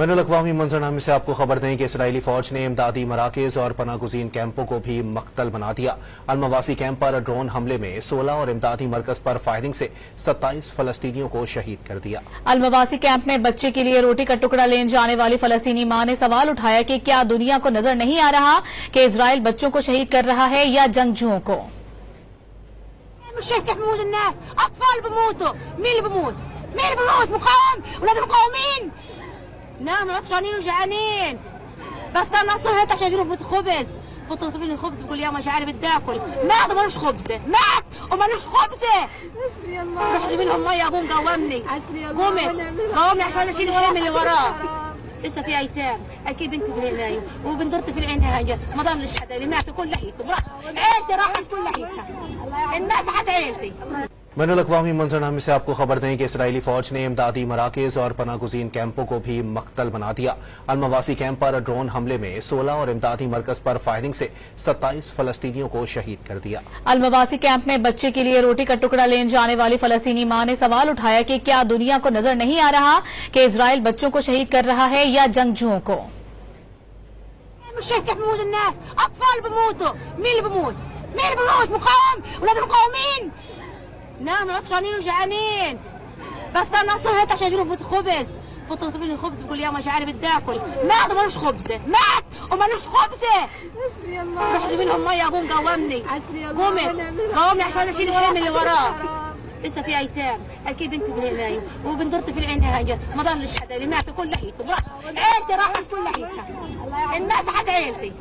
बैनुल-अक़वामी मंजरनामे से आपको खबर दें कि इसराइली फौज ने इमदादी मराकज़ और पनागुज़ीन कैंपों को भी मख्तल बना दिया। अल-मवासी कैंप पर ड्रोन हमले में 16 और इमदादी मरकज पर फायरिंग से 27 फलस्तीनियों को शहीद कर दिया। अल-मवासी कैंप में बच्चे के लिए रोटी का टुकड़ा लेने जाने वाली फलस्तीनी मां ने सवाल उठाया कि क्या दुनिया को नजर नहीं आ रहा कि इजराइल बच्चों को शहीद कर रहा है या जंगजुओं को। نعم عطشانين وجعانين بس انا صحيت عشان اجيب خبز كنت بصيب لي خبز بقول يا مش عارف بدي اكل مات ومالوش خبزه مات ومالوش خبزه حسبي الله روح جيب لهم ميه ابوهم قومني قومي عشان اشيل الحمل اللي وراه لسه في ايتام اكيد بنتي في العنايه وبنضرتي في العنايه ما ضلش حدا اللي ماتوا كل لحيتهم عيلتي راحت كل لحيتها الناس حت عيلتي। बैनुल-अक़वामी मंजरनामे से आपको खबर दें कि इसराइली फौज ने इमदादी मराकज़ और पनागुज़ीन कैंपों को भी मख्तल बना दिया। अल-मवासी कैंप पर ड्रोन हमले में 16 और इमदादी मरकज पर फायरिंग से 27 फलस्तीनियों को शहीद कर दिया। अल-मवासी कैंप में बच्चे के लिए रोटी का टुकड़ा लेने जाने वाली फलस्तीनी मां ने सवाल उठाया कि क्या दुनिया को नजर नहीं आ रहा कि इजराइल बच्चों को शहीद कर रहा है या जंगजुओं को। نعم عطشانين وجعانين بس انا صحيت عشان اجيب خبز كنت بصيب لي خبز بقول يا مش عارف بدي اكل مات ومالوش خبزه مات ومالوش خبزه حسبي الله روح جيب لهم ميه ابوهم قومني قومي عشان اشيل الحمل اللي وراه لسه في ايتام اكيد بنتي في العنايه وبنضرتي في العنايه ما ضلش حدا اللي ماتوا كل لحيتهم عيلتي راحت كل لحيتها الناس حت عيلتي.